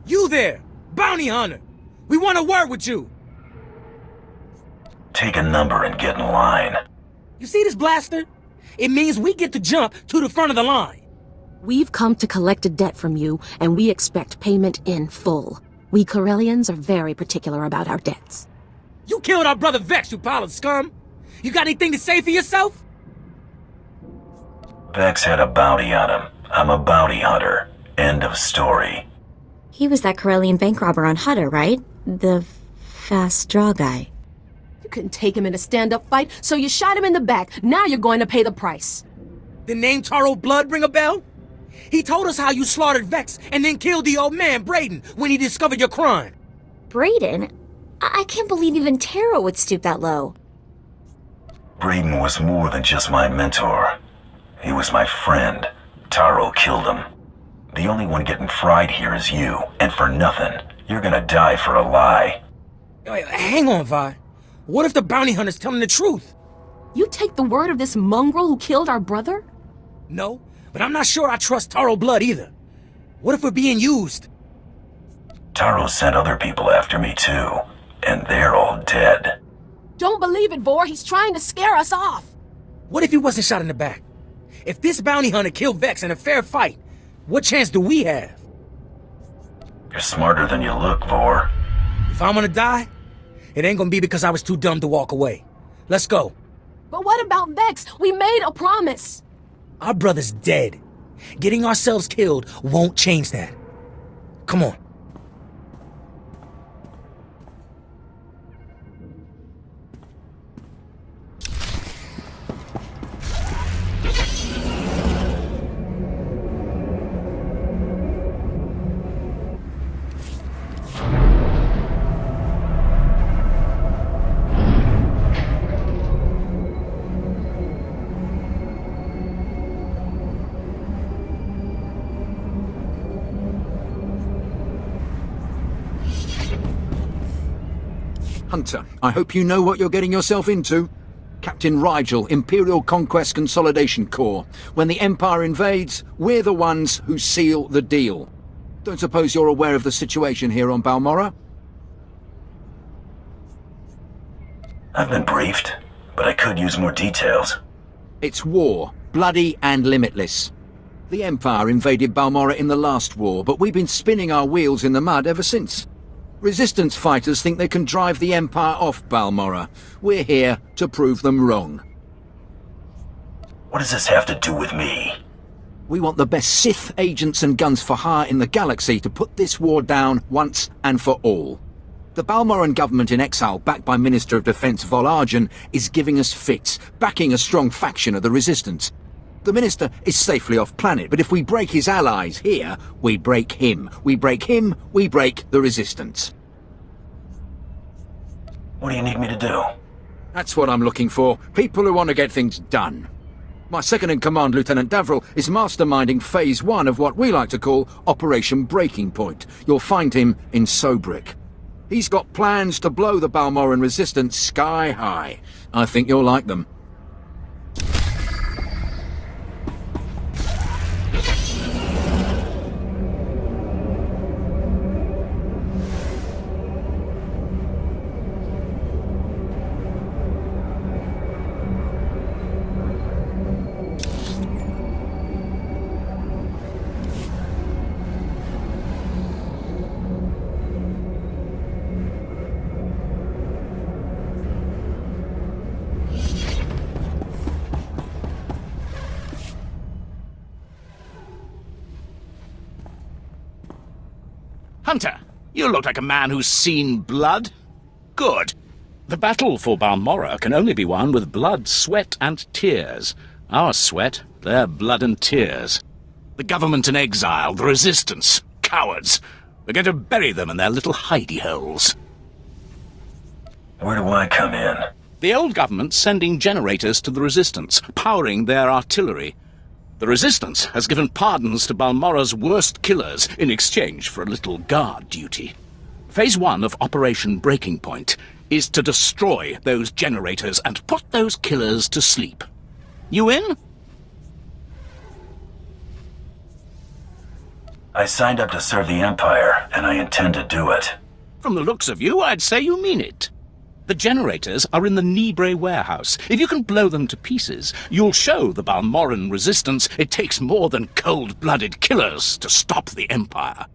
You there! Bounty hunter! We want a word with you! Take a number and get in line. You see this blaster? It means we get to jump to the front of the line. We've come to collect a debt from you, and we expect payment in full. We Corellians are very particular about our debts. You killed our brother Vex, you pile of scum! You got anything to say for yourself? Vex had a bounty on him. I'm a bounty hunter. End of story. He was that Corellian bank robber on Hutter, right? The fast draw guy. You couldn't take him in a stand-up fight, so you shot him in the back. Now you're going to pay the price. The name Taro Blood ring a bell? He told us how you slaughtered Vex and then killed the old man, Braden, when he discovered your crime. Braden? I can't believe even Taro would stoop that low. Braden was more than just my mentor. He was my friend. Taro killed him. The only one getting fried here is you, and for nothing. You're gonna die for a lie. Wait, hang on, Vi. What if the bounty hunter's telling the truth? You take the word of this mongrel who killed our brother? No, but I'm not sure I trust Taro Blood either. What if we're being used? Taro sent other people after me too, and they're all dead. Don't believe it, Vor. He's trying to scare us off. What if he wasn't shot in the back? If this bounty hunter killed Vex in a fair fight, what chance do we have? You're smarter than you look, Vor. If I'm gonna die, it ain't gonna be because I was too dumb to walk away. Let's go. But what about Vex? We made a promise. Our brother's dead. Getting ourselves killed won't change that. Come on. Hunter, I hope you know what you're getting yourself into. Captain Rigel, Imperial Conquest Consolidation Corps. When the Empire invades, we're the ones who seal the deal. Don't suppose you're aware of the situation here on Balmorra? I've been briefed, but I could use more details. It's war, bloody and limitless. The Empire invaded Balmorra in the last war, but we've been spinning our wheels in the mud ever since. Resistance fighters think they can drive the Empire off Balmorra. We're here to prove them wrong. What does this have to do with me? We want the best Sith agents and guns for hire in the galaxy to put this war down once and for all. The Balmorran government in exile, backed by Minister of Defense Vol Argen, is giving us fits, backing a strong faction of the Resistance. The Minister is safely off planet, but if we break his allies here, we break him. We break him, we break the Resistance. What do you need me to do? That's what I'm looking for. People who want to get things done. My second-in-command, Lieutenant Davril, is masterminding Phase 1 of what we like to call Operation Breaking Point. You'll find him in Sobrik. He's got plans to blow the Balmorran Resistance sky high. I think you'll like them. Hunter, you look like a man who's seen blood. Good. The battle for Balmorra can only be won with blood, sweat, and tears. Our sweat, their blood and tears. The government in exile, the resistance, cowards. We're going to bury them in their little hidey holes. Where do I come in? The old government's sending generators to the resistance, powering their artillery. The Resistance has given pardons to Balmora's worst killers in exchange for a little guard duty. Phase 1 of Operation Breaking Point is to destroy those generators and put those killers to sleep. You in? I signed up to serve the Empire, and I intend to do it. From the looks of you, I'd say you mean it. The generators are in the Nibre warehouse. If you can blow them to pieces, you'll show the Balmoran Resistance it takes more than cold-blooded killers to stop the Empire.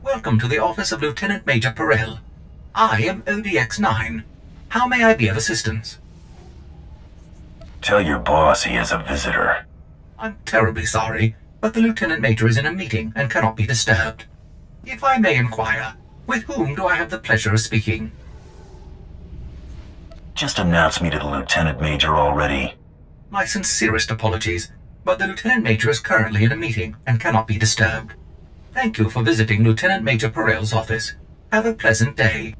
Welcome to the office of Lieutenant Major Perel. I am ODX-9. How may I be of assistance? Tell your boss he is a visitor. I'm terribly sorry, but the Lieutenant Major is in a meeting and cannot be disturbed. If I may inquire, with whom do I have the pleasure of speaking? Just announce me to the Lieutenant Major already. My sincerest apologies, but the Lieutenant Major is currently in a meeting and cannot be disturbed. Thank you for visiting Lieutenant Major Perel's office. Have a pleasant day.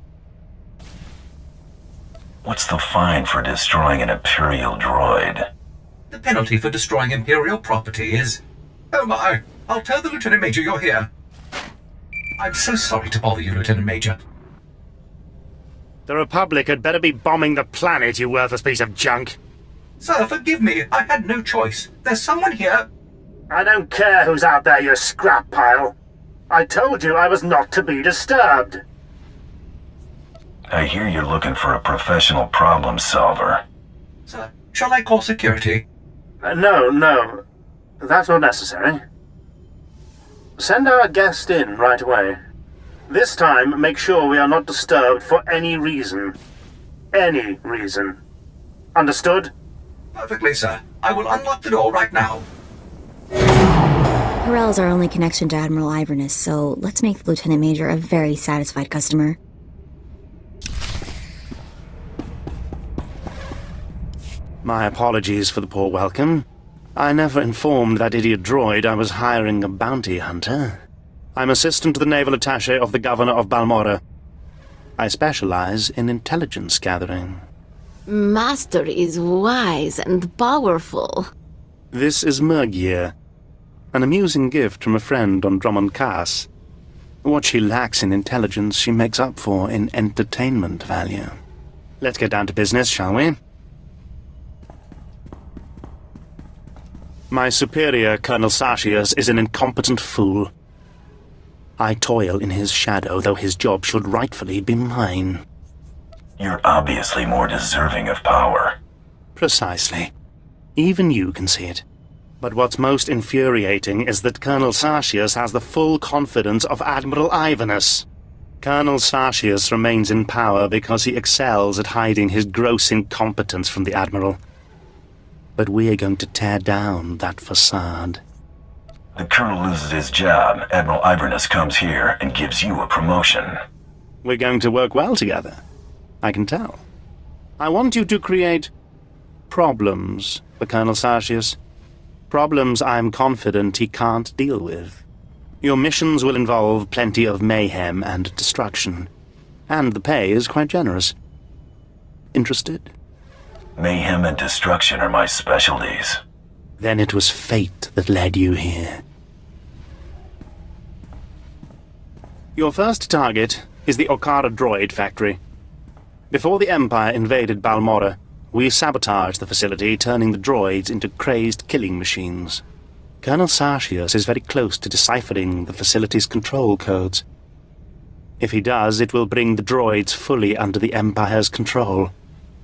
What's the fine for destroying an Imperial droid? The penalty for destroying Imperial property is... Oh my! I'll tell the Lieutenant Major you're here. I'm so sorry to bother you, Lieutenant Major. The Republic had better be bombing the planet, you worthless piece of junk. Sir, forgive me. I had no choice. There's someone here. I don't care who's out there, you scrap pile. I told you I was not to be disturbed. I hear you're looking for a professional problem solver. Sir, shall I call security? No. That's not necessary. Send our guest in right away. This time, make sure we are not disturbed for any reason. Any reason. Understood? Perfectly, sir. I will unlock the door right now. Perel's our only connection to Admiral Iverness, so let's make the Lieutenant Major a very satisfied customer. My apologies for the poor welcome. I never informed that idiot droid I was hiring a bounty hunter. I'm assistant to the naval attaché of the Governor of Balmora. I specialize in intelligence gathering. Master is wise and powerful. This is Mergier, an amusing gift from a friend on Drummond Cass. What she lacks in intelligence, she makes up for in entertainment value. Let's get down to business, shall we? My superior, Colonel Sartius, is an incompetent fool. I toil in his shadow, though his job should rightfully be mine. You're obviously more deserving of power. Precisely. Even you can see it. But what's most infuriating is that Colonel Sartius has the full confidence of Admiral Iverness. Colonel Sartius remains in power because he excels at hiding his gross incompetence from the Admiral. But we are going to tear down that facade. The Colonel loses his job, Admiral Iverness comes here and gives you a promotion. We're going to work well together. I can tell. I want you to create problems for Colonel Sartius. Problems I'm confident he can't deal with. Your missions will involve plenty of mayhem and destruction. And the pay is quite generous. Interested? Mayhem and destruction are my specialties. Then it was fate that led you here. Your first target is the Okara droid factory. Before the Empire invaded Balmora, we sabotaged the facility, turning the droids into crazed killing machines. Colonel Sartius is very close to deciphering the facility's control codes. If he does, it will bring the droids fully under the Empire's control.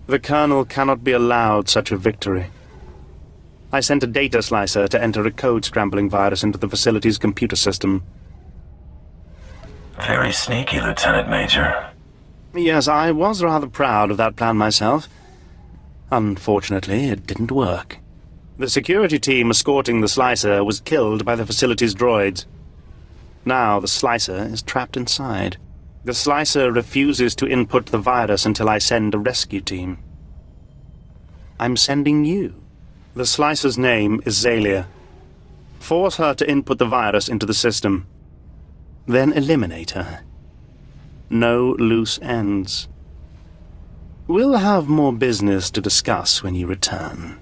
The Colonel cannot be allowed such a victory. I sent a data slicer to enter a code-scrambling virus into the facility's computer system. Very sneaky, Lieutenant Major. Yes, I was rather proud of that plan myself. Unfortunately, it didn't work. The security team escorting the slicer was killed by the facility's droids. Now the slicer is trapped inside. The Slicer refuses to input the virus until I send a rescue team. I'm sending you. The Slicer's name is Zalia. Force her to input the virus into the system. Then eliminate her. No loose ends. We'll have more business to discuss when you return.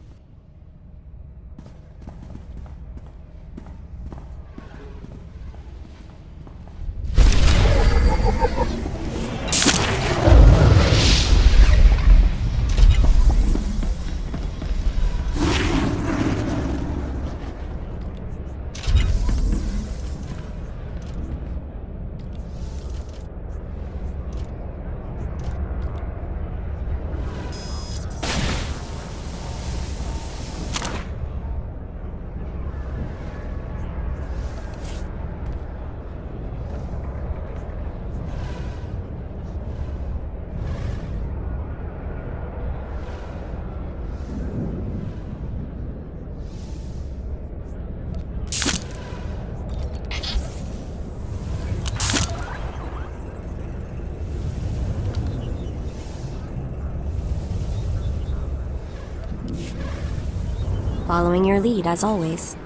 Following your lead, as always.